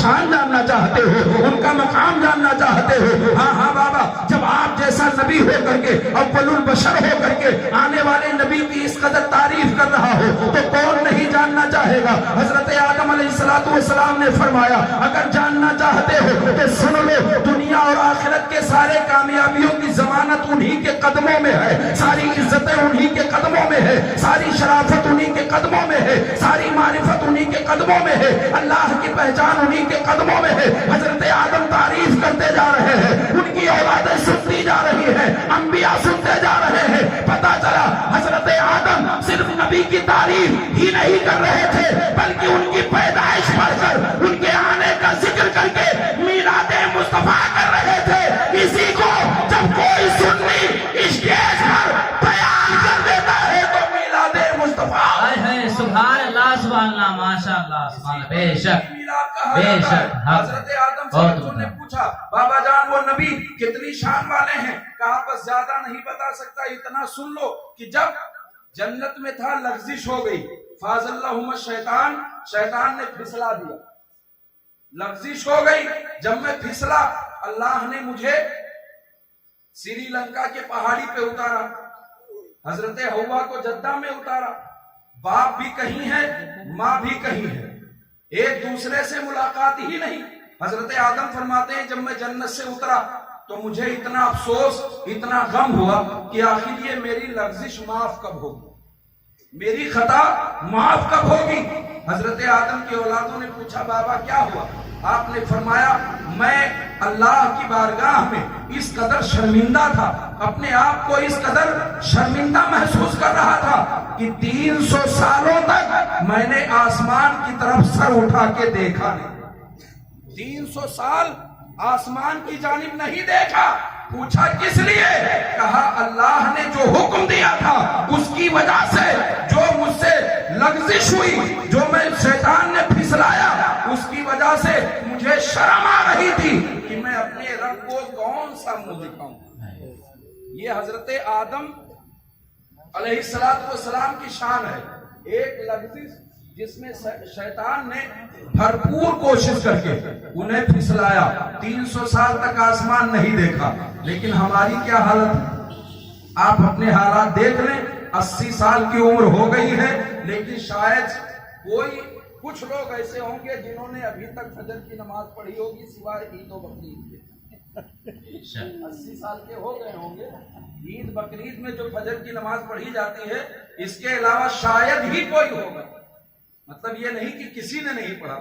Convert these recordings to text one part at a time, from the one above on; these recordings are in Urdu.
شان جاننا چاہتے ہو، ان کا مقام جاننا چاہتے ہو، ہاں ہاں بابا، جب آپ جیسا نبی ہو کر کے، اول البشر ہو کر کے آنے والے نبی کی اس قدر تعریف کر رہا ہو تو کون نہیں جاننا چاہے گا؟ حضرت آدم علیہ السلام نے فرمایا اگر جاننا چاہتے ہو کہ سن لو، دنیا اور آخرت کے سارے کامیابیوں کی ضمانت انہی کے قدموں میں ہے، ساری عزتیں انہی کے قدموں میں ہے، ساری شرافت انہی کے قدموں میں ہے، ساری معرفت انہی کے قدموں میں ہے، اللہ کی پہچان انہی کے قدموں میں ہے۔ حضرت آدم تعریف کرتے جا رہے ہیں، ان کی اولادیں سنتی جا رہی ہیں، انبیاء سنتے جا رہے ہیں۔ پتا چلا حضرت آدم صرف نبی کی تعریف ہی نہیں کر رہے تھے بلکہ ان کی پیدائش پڑھ کر، ان کے آنے کا ذکر کر کے میلاد مصطفیٰ کر رہے تھے۔ اسی کو جب کوئی سنی اسٹیج پر بیان کر دیتا ہے تو میلاد مصطفیٰ، سبحان اللہ سبحان اللہ ماشاء اللہ سبحان اللہ، بے شک بے شک۔ حضرت آدم سے رسول نے پوچھا بابا جان وہ نبی کتنی شان والے ہیں؟ کہا بس زیادہ نہیں بتا سکتا، اتنا سن لو کہ جب جنت میں تھا لغزش ہو گئی، فاز اللہم الشیطان، شیطان نے پھسلا دیا، لغزش ہو گئی۔ جب میں پھسلا اللہ نے مجھے سری لنکا کے پہاڑی پہ اتارا، حضرت حوا کو جدہ میں اتارا، باپ بھی کہیں ہے ماں بھی کہیں ہے، ایک دوسرے سے ملاقات ہی نہیں۔ حضرت آدم فرماتے ہیں جب میں جنت سے اترا تو مجھے اتنا افسوس، اتنا غم ہوا کہ آخر یہ میری لغزش معاف کب ہوگی، میری خطا معاف کب ہوگی؟ حضرت آدم کی اولادوں نے پوچھا بابا کیا ہوا؟ آپ نے فرمایا میں اللہ کی بارگاہ میں اس قدر شرمندہ تھا، اپنے آپ کو اس قدر شرمندہ محسوس کر رہا تھا کہ 300 سالوں تک میں نے آسمان کی طرف سر اٹھا کے دیکھا نہیں، 300 سال آسمان کی جانب نہیں دیکھا۔ پوچھا کس لیے؟ کہا اللہ نے جو حکم دیا تھا اس کی وجہ سے جو مجھ سے لغزش ہوئی، جو میں شیطان نے پھسلایا اس کی وجہ سے مجھے شرم آ رہی تھی کہ میں اپنے رب کو کون سا منہ دکھاؤں۔ یہ حضرت آدم علیہ السلام کی شان ہے، ایک لغزش جس میں شیطان نے بھرپور کوشش کر کے انہیں پھسلایا، 300 سال تک آسمان نہیں دیکھا۔ لیکن ہماری کیا حالت، آپ اپنے حالات دیکھ لیں، 80 سال کی عمر ہو گئی ہے لیکن شاید کوئی کچھ لوگ ایسے ہوں گے جنہوں نے ابھی تک فجر کی نماز پڑھی ہوگی سوائے عید و بقرعید کے، 80 سال کے ہو گئے ہوں گے۔ عید بقرعید میں جو فجر کی نماز پڑھی جاتی ہے اس کے علاوہ شاید ہی کوئی ہوگا، مطلب یہ نہیں کہ کسی نے نہیں پڑھا،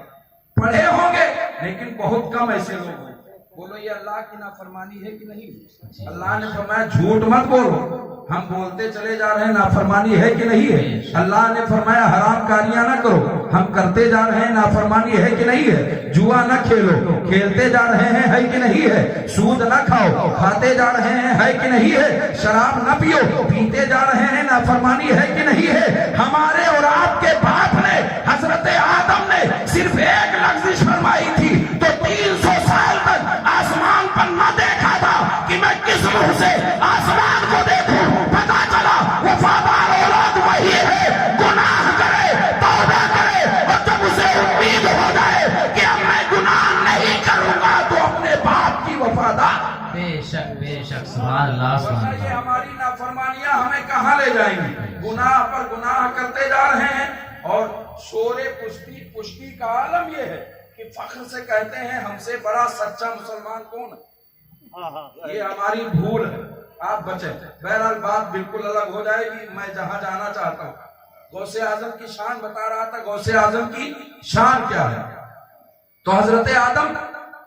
پڑھے ہوں گے لیکن بہت کم ایسے لوگ ہیں۔ بولو یہ اللہ کی نافرمانی ہے کہ نہیں؟ اللہ نے فرمایا جھوٹ مت بولو، ہم بولتے چلے جا رہے ہیں نافرمانی ہے کہ نہیں ہے؟ اللہ نے فرمایا حرام کاریاں نہ کرو، ہم کرتے جا رہے ہیں نافرمانی ہے کہ نہیں ہے؟ جوا نہ کھیلو، کھیلتے جا رہے ہیں ہے کہ نہیں ہے؟ سود نہ کھاؤ، کھاتے جا رہے ہیں ہے کہ نہیں ہے؟ شراب نہ پیو، پیتے جا رہے ہیں نافرمانی ہے کہ نہیں ہے؟ ہمارے اور آپ کے باپ نے حضرت آدم نے صرف ایک لغزش فرمائی تھی تو 300 سال تک آسمان پر نہ دیکھا تھا کہ میں کس منہ سے آسمان کو دیکھوں۔ پتا چلا وفادار اولاد وہی ہے، گناہ کرے توبہ کرے اور جب اسے امید ہو جائے کہ اب میں گناہ نہیں کروں گا تو اپنے باپ کی وفادار۔ بے شک سبحان اللہ سبحان اللہ۔ یہ ہماری نافرمانیاں ہمیں کہاں لے جائیں گی؟ گناہ پر گناہ کرتے جا رہے ہیں اور شور پشتی کا عالم یہ ہے کہ فخر سے کہتے ہیں ہم سے بڑا سچا مسلمان کون ہے۔ یہ ہماری بھول ہے، آپ بچیں۔ بہرحال بات بالکل الگ ہو جائے گی، میں جہاں جانا چاہتا ہوں غوث اعظم کی شان بتا رہا تھا۔ غوث اعظم کی شان کیا ہے؟ تو حضرت آدم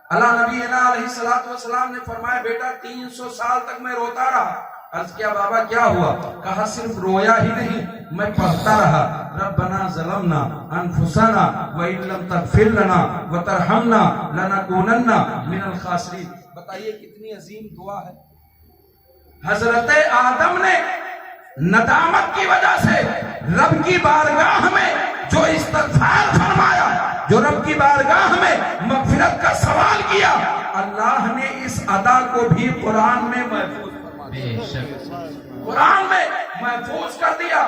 اللہ نبی علیہ السلام نے فرمایا بیٹا 300 سال تک میں روتا رہا۔ عرض کیا بابا کیا ہوا؟ کہا صرف رویا ہی نہیں میں پڑھتا رہا ربنا ظلمنا انفسنا وان لم تغفر لنا وترحمنا لنکونن من الخاسرین۔ بتائیے کتنی عظیم دعا ہے۔ حضرت آدم نے ندامت کی وجہ سے رب کی بارگاہ میں جو استغفار فرمایا، جو رب کی بارگاہ میں مغفرت کا سوال کیا، اللہ نے اس ادا کو بھی قرآن میں محفوظ فرما دیا، قرآن میں محفوظ کر دیا۔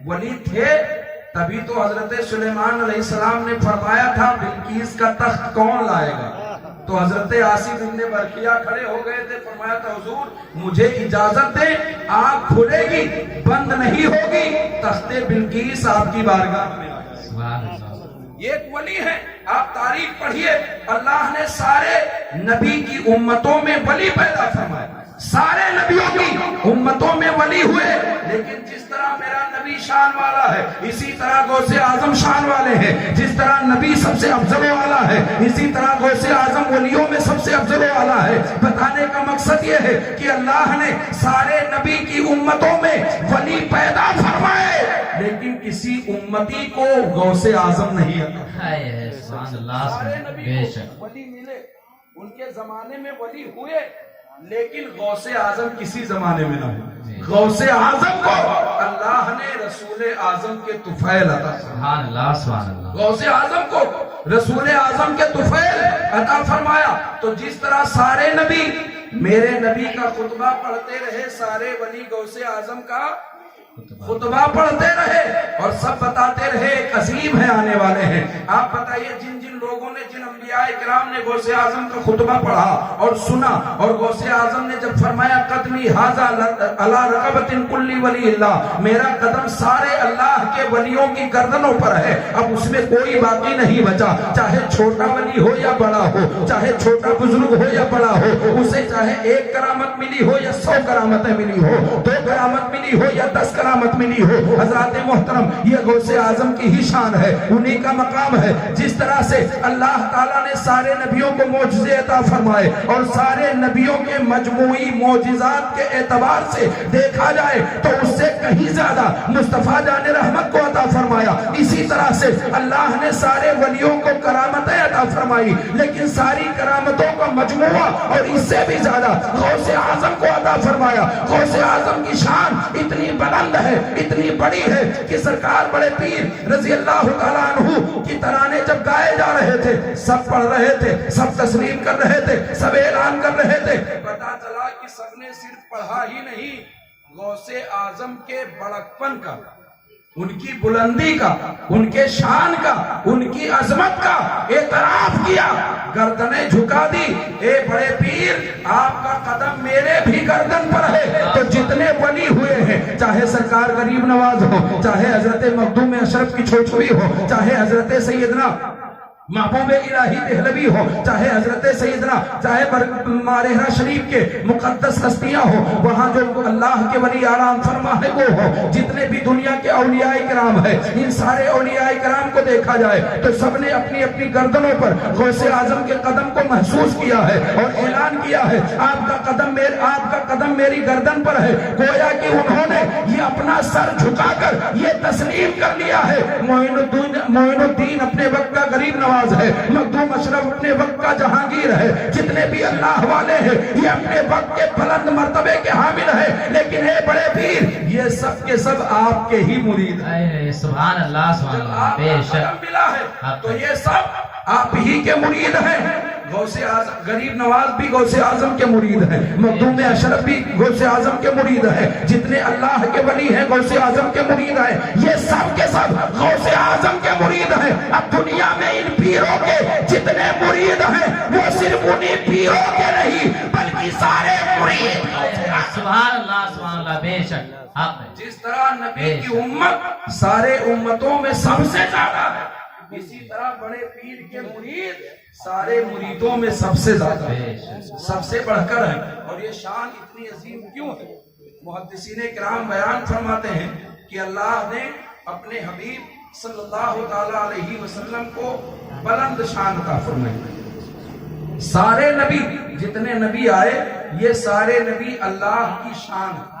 ولی تھے تبھی تو حضرت سلیمان علیہ السلام نے فرمایا تھا بلقیس کا تخت کون لائے گا. تو حضرت آصف ابن برقیہ کھڑے ہو گئے تھے, فرمایا تھا حضور مجھے اجازت دیں, آنکھ کھلے گی بند نہیں ہوگی, تخت بلقیس آپ کی بارگاہ میں آئے گا. یہ ایک ولی ہے. آپ تاریخ پڑھیے, اللہ نے سارے نبی کی امتوں میں ولی پیدا فرمایا, سارے نبیوں کی امتوں میں ولی ہوئے, لیکن جس طرح میرا نبی شان والا ہے اسی طرح غوث اعظم شان والے ہیں. جس طرح نبی سب سے افضل والا ہے اسی طرح غوث اعظم ولیوں میں سب سے افضل والا ہے. بتانے کا مقصد یہ ہے کہ اللہ نے سارے نبی کی امتوں میں ولی پیدا فرمائے, لیکن کسی امتی کو غوث اعظم نہیں عطا. سارے نبی کو ولی ملے, ان کے زمانے میں ولی ہوئے, لیکن غوث اعظم کسی زمانے میں نہ ہوئے. غوث اعظم کو اللہ نے رسول اعظم کے طفیل عطا فرمایا. غوث اعظم کو رسول اعظم کے طفیل عطا فرمایا. تو جس طرح سارے نبی میرے نبی کا خطبہ پڑھتے رہے, سارے ولی غوث اعظم کا خطبہ پڑھتے رہے اور سب بتاتے رہے ایک عظیم ہے آنے والے ہیں. آپ بتائیے جن جن لوگوں نے, جن انبیاء کرام نے غوث اعظم کا خطبہ پڑھا اور سنا, اور غوث اعظم نے جب فرمایا قدمی ھذا علی رقبۃ کل ولی اللہ, میرا قدم سارے اللہ کے ولیوں کی گردنوں پر ہے, اب اس میں کوئی باقی نہیں بچا, چاہے چھوٹا ولی ہو یا بڑا ہو, چاہے چھوٹا بزرگ ہو یا بڑا ہو, اسے چاہے 1 کرامت ملی ہو یا 100 کرامتیں ملی ہو, 2 کرامت ملی ہو یا 10 کرامت ملی ہو. حضرات محترم, یہ غوث اعظم کی ہی شان ہے, انہی کا مقام ہے. جس طرح سے اللہ تعالیٰ نے سارے نبیوں کو معجزے عطا فرمائے اور سارے نبیوں کے مجموعی معجزات کے اعتبار سے دیکھا جائے تو اس سے کہیں زیادہ مصطفیٰ جان رحمت کو عطا فرمایا, اسی طرح سے اللہ نے سارے ولیوں کو کرامتیں عطا فرمائی, لیکن ساری کرامتوں کا مجموعہ اور اس سے بھی زیادہ غوث اعظم کو عطا فرمایا. غوث اعظم کی شان اتنی بلند ہے, اتنی بڑی ہے کہ سرکار بڑے پیر رضی اللہ تعالیٰ عنہ کی ترانے جب گائے جا رہے تھے, سب پڑھ رہے تھے, سب تسلیم کر رہے تھے, سب اعلان کر رہے تھے, پتا چلا کہ سب نے صرف پڑھا ہی نہیں, غوث اعظم کے بڑکپن کا, ان کی بلندی کا, ان کے شان کا, ان کی عظمت کا اعتراف کیا, گردنیں جھکا دی. اے بڑے پیر, آپ کا قدم میرے بھی گردن پر ہے. تو جتنے ولی ہوئے ہیں, چاہے سرکار غریب نواز ہو, چاہے حضرت مخدوم اشرف کی چھوچھوئی ہو, چاہے حضرت سیدنا محبوب الہی دہلوی ہو, چاہے حضرت سیدنا, چاہے مارہرہ شریف کے مقدس ہستیاں ہو, وہاں جو اللہ کے ولی آرام فرما ہے وہ ہو, جتنے بھی دنیا کے اولیاء کرام ہے, ان سارے اولیاء کرام کو دیکھا جائے تو سب نے اپنی اپنی گردنوں پر غوث اعظم کے قدم کو محسوس کیا ہے اور اعلان کیا ہے آپ کا قدم میری گردن پر ہے. گویا کہ انہوں نے یہ اپنا سر جھکا کر یہ تسلیم کر لیا ہے معین الدین اپنے وقت کا غریب نواز ہے, مخدوم اشرف اپنے وقت کا جہانگیر ہے, جتنے بھی اللہ والے ہیں یہ اپنے وقت کے بلند مرتبے کے حامل ہیں, لیکن اے بڑے پیر, یہ سب کے سب آپ کے ہی مرید ہیں. سبحان اللہ, سبحان اللہ, بے شک ملا ہے تو یہ سب آپ ہی کے مرید ہیں. غوث اعظم غریب نواز بھی غوث اعظم کے مرید ہیں, مخدوم اشرف بھی غوث اعظم کے مرید ہیں, جتنے اللہ کے ولی ہیں غوث اعظم کے مرید ہیں, یہ سب کے سب غوث اعظم کے مرید ہیں. اب دنیا میں ان پیروں کے جتنے مرید ہیں وہ صرف انہی پیروں کے نہیں بلکہ سارے مرید. سبحان اللہ, سبحان اللہ, بے شک. جس طرح نبی کی امت سارے امتوں میں سب سے زیادہ ہے, اسی طرح بڑے پیر کے مرید سارے مریدوں میں سب سے زیادہ ہے, سب سے بڑھ کر ہے. اور یہ شان اتنی عظیم کیوں ہے؟ محدثین کرام بیان فرماتے ہیں کہ اللہ نے اپنے حبیب صلی اللہ تعالی علیہ وسلم کو بلند شان عطا فرمائی. سارے نبی, جتنے نبی آئے, یہ سارے نبی اللہ کی شان ہے,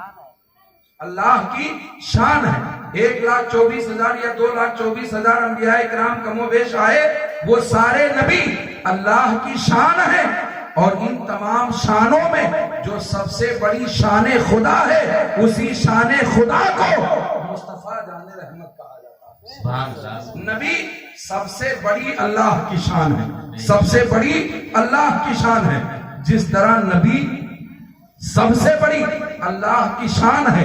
اللہ کی شان ہے. 1,24,000 یا 2,24,000 انبیاء کرام کم و بیش آئے, وہ سارے نبی اللہ کی شان ہے. اور ان تمام شانوں میں جو سب سے بڑی شان خدا ہے, اسی شان خدا کو مصطفیٰ جان رحمت کہا جاتا ہے. نبی سب سے بڑی اللہ کی شان ہے, سب سے بڑی اللہ کی شان ہے. جس طرح نبی سب سے بڑی اللہ کی شان ہے,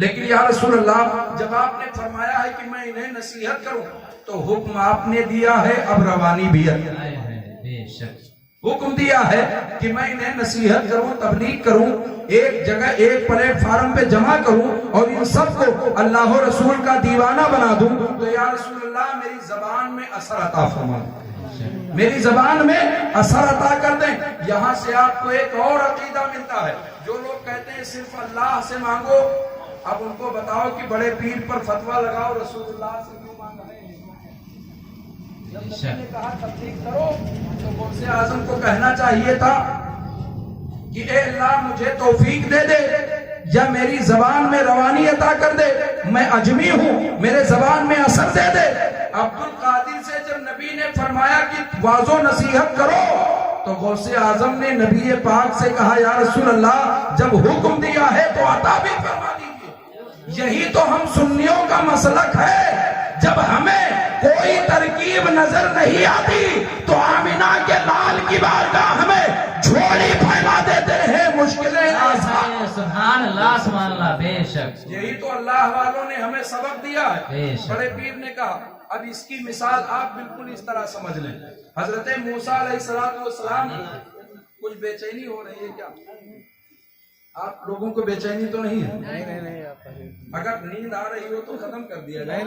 لیکن یا رسول اللہ جب آپ نے فرمایا ہے کہ میں انہیں نصیحت کروں تو حکم آپ نے دیا ہے اب روانی بھی ہے، بے شک حکم دیا ہے کہ میں انہیں نصیحت کروں، تبلیغ کروں، ایک جگہ ایک پلیٹ فارم پہ جمع کروں اور ان سب کو اللہ و رسول کا دیوانہ بنا دوں، تو یا رسول اللہ میری زبان میں اثر عطا فرما دیں، میری زبان میں اثر عطا کر دیں۔ یہاں سے آپ کو ایک اور عقیدہ ملتا ہے، جو لوگ کہتے ہیں صرف اللہ سے مانگو، اب ان کو بتاؤ کہ بڑے پیر پر فتویٰ لگاؤ رسول اللہ سے کیوں مانگ رہے ہیں؟ جب نبی نے کہا تبلیغ کرو تو غوث اعظم کو کہنا چاہیے تھا کہ اے اللہ مجھے توفیق دے دے یا میری زبان میں روانی عطا کر دے، میں اجمی ہوں، میرے زبان میں اثر دے دے۔ عبد القادر سے جب نبی نے فرمایا کہ واعظ و نصیحت کرو تو غوث اعظم نے نبی پاک سے کہا یا رسول اللہ جب حکم دیا ہے تو عطا بھی فرما دیجیے۔ یہی تو ہم سنیوں کا مسلک ہے، جب ہمیں کوئی ترکیب نظر نہیں آتی تو آمینہ کے لال کی بارگاہ ہمیں جھولی پھیلا دیتے ہیں، مشکلیں آسان۔ سبحان اللہ سبحان اللہ، بے شک یہی تو اللہ والوں نے ہمیں سبق دیا ہے۔ بے شک۔ بڑے پیر نے کہا اب اس کی مثال آپ بالکل اس طرح سمجھ لیں، حضرت موسیٰ علیہ السلام کچھ بے چینی ہو رہی ہے کیا؟ آپ لوگوں کو بے چینی تو نہیں ہے؟ نہیں اگر نیند آ رہی ہو تو ختم کر دیا جائے۔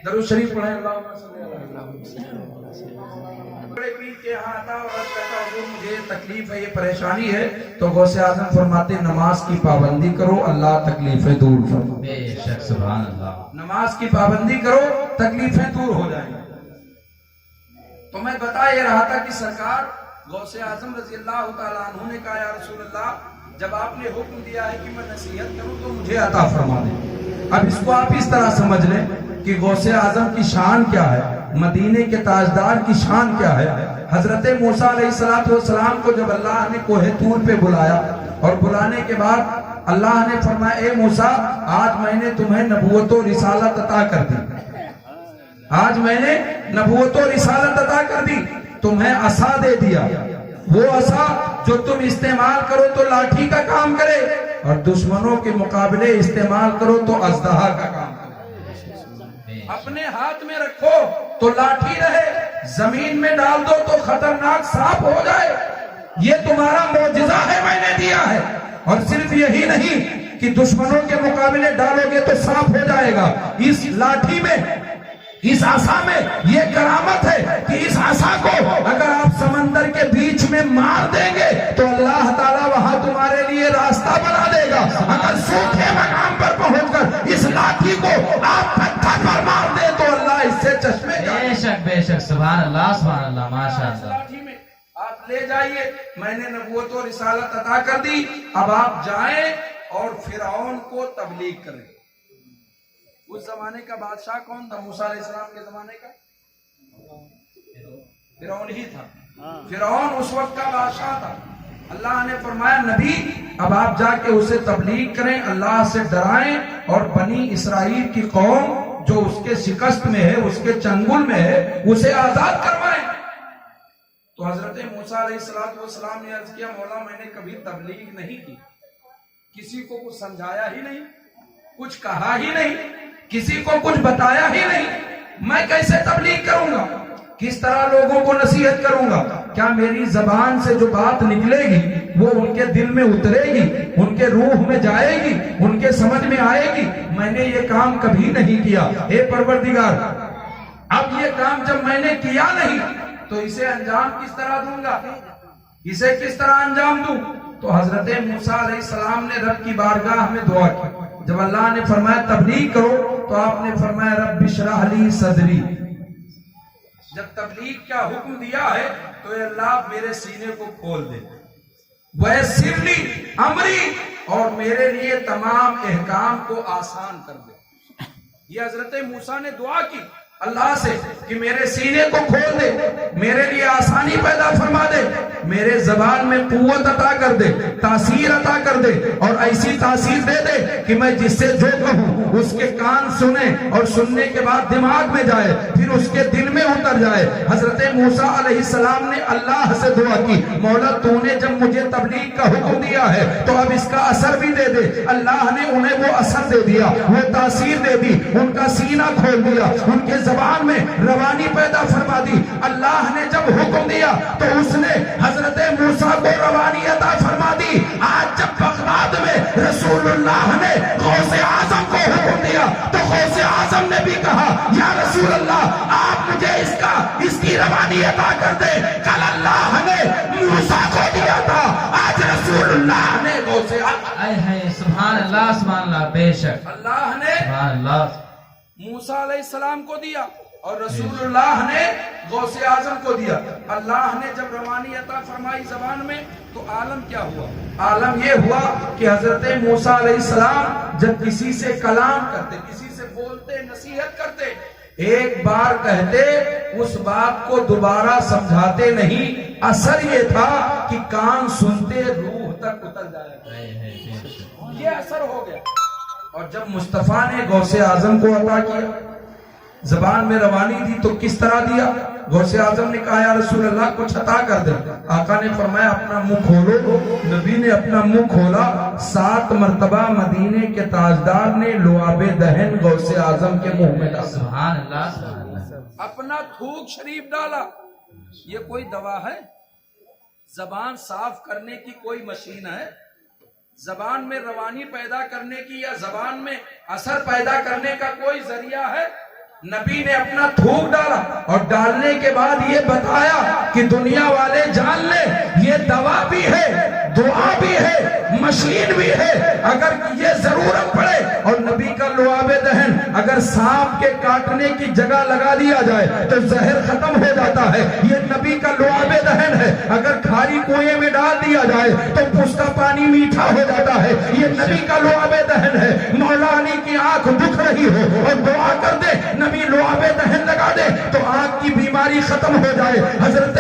درود شریف پڑھیں اللہم صلی اللہ علیہ وسلم۔ بڑے پیر کے ہاں آتا اور کہتا حضور مجھے تکلیف ہے، یہ پریشانی ہے، تو غوث اعظم فرماتے نماز کی پابندی کرو اللہ تکلیفیں دور فرما۔ بے شک سبحان اللہ، نماز کی پابندی کرو تکلیفیں دور ہو جائیں۔ تو میں بتا یہ رہا تھا کہ سرکار غوث اعظم رضی اللہ تعالیٰ عنہ نے کہا یا رسول اللہ جب آپ نے حکم دیا ہے کہ میں نصیحت کروں تو مجھے عطا فرما دیں۔ اب اس کو آپ اس طرح سمجھ لیں کہ غوث اعظم کی شان کیا ہے، مدینے کے تاجدار کی شان کیا ہے۔ حضرت موسیٰ علیہ السلام کو جب اللہ نے کوہ طور پہ بلایا اور بلانے کے بعد اللہ نے فرمایا اے موسیٰ آج میں نے تمہیں نبوت و رسالت عطا کر دی، آج میں نے نبوت و رسالت عطا کر دی، تمہیں عصا دے دیا، وہ عصا جو تم استعمال کرو تو لاٹھی کا کام کرے اور دشمنوں کے مقابلے استعمال کرو تو اژدہا کا کام کرے۔ اپنے ہاتھ میں رکھو تو لاٹھی رہے، زمین میں ڈال دو تو خطرناک سانپ ہو جائے، یہ تمہارا معجزہ ہے میں نے دیا ہے۔ اور صرف یہی نہیں کہ دشمنوں کے مقابلے ڈالو گے تو سانپ ہو جائے گا، اس لاٹھی میں اس عصا میں یہ کرامت ہے کہ اس عصا کو اگر آپ سمندر کے بیچ میں مار دیں گے تو اللہ تعالیٰ وہاں تمہارے لیے راستہ بنا دے گا۔ اگر سوکھے مقام پر پہنچ کر اس لاٹھی کو آپ پتھر پر مار دیں تو اللہ اس سے چشمے بے شک بے شک سبحان اللہ سبحان اللہ، ماشاء اللہ۔ لاٹھی میں آپ لے جائیے، میں نے نبوت و رسالت عطا کر دی، اب آپ جائیں اور فرعون کو تبلیغ کریں۔ اس زمانے کا بادشاہ کون تھا؟ موسیٰ علیہ السلام کے زمانے کا فرعون ہی تھا، فرعون اس وقت کا بادشاہ تھا۔ اللہ نے فرمایا نبی اب آپ جا کے اسے تبلیغ کریں، اللہ سے ڈرائیں اور بنی اسرائیل کی قوم جو اس کے شکست میں ہے، اس کے چنگل میں ہے، اسے آزاد کروائیں۔ تو حضرت موسیٰ علیہ السلام نے عرض کیا مولا میں نے کبھی تبلیغ نہیں کی، کسی کو کچھ سمجھایا ہی نہیں، کچھ کہا ہی نہیں، کسی کو کچھ بتایا ہی نہیں، میں کیسے تبلیغ کروں گا، کس طرح لوگوں کو نصیحت کروں گا؟ کیا میری زبان سے جو بات نکلے گی وہ ان کے دل میں اترے گی، ان کے روح میں جائے گی، ان کے سمجھ میں آئے گی؟ میں نے یہ کام کبھی نہیں کیا، اے پروردگار اب یہ کام جب میں نے کیا نہیں تو اسے انجام کس طرح دوں گا، اسے کس طرح انجام دوں؟ تو حضرت موسیٰ علیہ السلام نے رب کی بارگاہ میں دعا کی، جب اللہ نے فرمایا تبلیغ کرو تو آپ نے فرمایا رب اشرح لی صدری، جب تبلیغ کا حکم دیا ہے تو اے اللہ میرے سینے کو کھول دے، ویسر لی امری اور میرے لیے تمام احکام کو آسان کر دے۔ یہ حضرت موسیٰ نے دعا کی اللہ سے کہ میرے سینے کو کھول دے, میرے لیے آسانی پیدا فرما دے, میرے زبان میں قوت عطا کر دے, تاثیر عطا کر دے, اور ایسی تاثیر دے دے کہ میں جس سے جو کہوں اس کے کان سنیں اور سننے کے بعد دماغ میں جائے, پھر اس کے دل میں اتر جائے. حضرت موسیٰ علیہ السلام نے اللہ سے دعا کی, مولا تو نے جب مجھے تبلیغ کا حکم دیا ہے تو اب اس کا اثر بھی دے دے. اللہ نے انہیں وہ اثر دے دیا, وہ تاثیر دے دی, ان کا سینہ کھول دیا, ان کے زبان میں روانی پیدا فرما دی. اللہ نے جب حکم دیا تو اس نے حضرت موسیٰ کو روانی عطا فرما دی. آج جب بغداد میں رسول اللہ نے غوث اعظم کو حکم دیا تو غوث اعظم نے بھی کہا یا رسول اللہ آپ مجھے اس کی روانی عطا کر دے. کل اللہ نے موسیٰ کو دیا تھا, آج رسول اللہ نے غوث سبحان اللہ سبحان اللہ, بے شک اللہ نے سبحان اللہ موسیٰ علیہ السلام کو دیا اور رسول اللہ نے غوث اعظم کو دیا. اللہ نے جب روانی عطا فرمائی زبان میں تو عالم کیا ہوا؟ عالم یہ ہوا کہ حضرت موسیٰ علیہ السلام جب کسی سے کلام کرتے, کسی سے بولتے, نصیحت کرتے, ایک بار کہتے, اس بات کو دوبارہ سمجھاتے نہیں. اثر یہ تھا کہ کان سنتے روح تک اتر جائے, یہ اثر ہو گیا. اور جب مصطفیٰ نے غوث اعظم کو عطا کیا, زبان میں روانی دی, تو کس طرح دیا؟ غوث اعظم نے کہا یا رسول اللہ کچھ عطا کر دے. آقا نے فرمایا اپنا منہ کھولو. نبی نے اپنا منہ کھولا, 7 مرتبہ مدینے کے تاجدار نے لعاب دہن غوث اعظم کے منہ میں ڈالا. سبحان اللہ سبحان اللہ, اپنا تھوک شریف ڈالا. یہ کوئی دوا ہے؟ زبان صاف کرنے کی کوئی مشین ہے؟ زبان میں روانی پیدا کرنے کی یا زبان میں اثر پیدا کرنے کا کوئی ذریعہ ہے؟ نبی نے اپنا تھوک ڈالا اور ڈالنے کے بعد یہ بتایا کہ دنیا والے جان لیں یہ دوا بھی ہے, دعا بھی ہے, مشین بھی ہے. اگر یہ ضرورت پڑے, اور نبی کا لعاب دہن اگر سانپ کے کاٹنے کی جگہ لگا دیا جائے تو زہر ختم ہو جاتا ہے. یہ نبی کا لعاب دہن ہے. اگر کھاری کنویں میں ڈال دیا جائے تو اس کا پانی میٹھا ہو جاتا ہے. یہ نبی کا لعاب دہن ہے. مولا علی کی آنکھ دکھ رہی ہو اور دعا کر دے, نبی لعاب دہن لگا دے تو آنکھ کی بیماری ختم ہو جائے. حضرت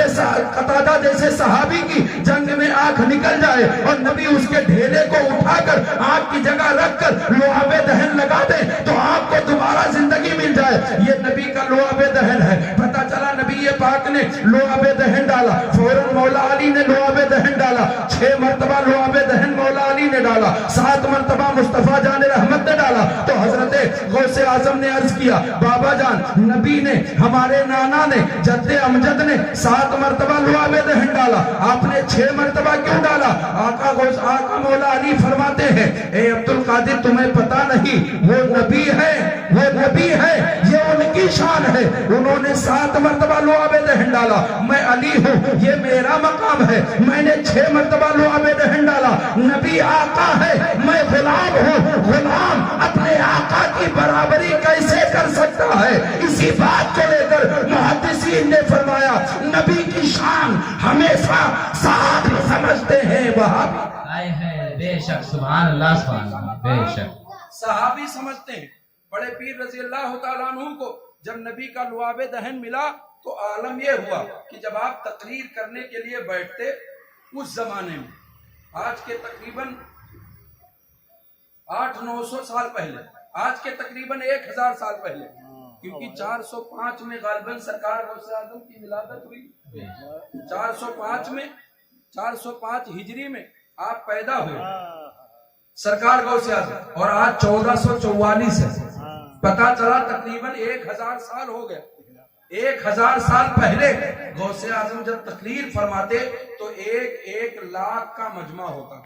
قتادہ جیسے صحابی کی جنگ میں آنکھ نکل جائے اور نبی اس کے ڈھیلے کو اٹھا کر آنکھ کی جگہ رکھ کر لعاب دہن لگا دے تو آنکھ کو دوبارہ زندگی مل جائے. یہ نبی کا لعاب دہن ہے. پتہ چلا نبی پاک نے لعاب دہن ڈالا, فوراً مولا علی نے لعاب دہن ڈالا. 6 مرتبہ لعاب دہن مولا علی نے ڈالا, 7 مرتبہ مصطفیٰ جان رحمت نے ڈالا. تو حضرت غوث اعظم نے عرض کیا بابا جان, نبی نے, ہمارے نانا نے, جد امجد نے 7 مرتبہ لعاب دہن ڈالا, آپ نے 6 مرتبہ کیوں ڈالا؟ آقا مولا علی فرماتے ہیں اے عبد القادر تمہیں پتا نہیں, وہ نبی ہے, وہ نبی ہے, یہ ان کی شان ہے. انہوں نے 7 مرتبہ لعاب دہن ڈالا. میں علی ہوں, یہ میرا مقام ہے, میں نے 6 مرتبہ لعاب دہن ڈالا. نبی آقا ہے, میں غلام ہوں. غلام اپنے آقا کی برابری کیسے کر سکتا ہے؟ اسی بات کو لے کر محدثین نے فرمایا نبی کی شان ہمیشہ صحابی سمجھتے ہیں, وہابی بے شک سبحان اللہ سبحان اللہ, بے شک صحابی سمجھتے ہیں. بڑے پیر رضی اللہ تعالیٰ عنہ کو جب نبی کا لعاب دہن ملا تو عالم یہ ہوا کہ جب آپ تقریر کرنے کے لیے بیٹھتے اس زمانے میں, آج کے تقریباً 800-900 سال پہلے, آج کے تقریباً 1000 سال پہلے, کیونکہ 405 میں غالباً سرکار غوث اعظم کی ولادت ہوئی. 405 میں, 405 ہجری میں آپ پیدا ہوئے سرکار غوث اعظم, اور آج 1444 ہے. پتا چلا تقریباً 1000 سال ہو گیا. 1000 سال پہلے غوث اعظم جب تقریر فرماتے تو 1 لاکھ کا مجمع ہوتا.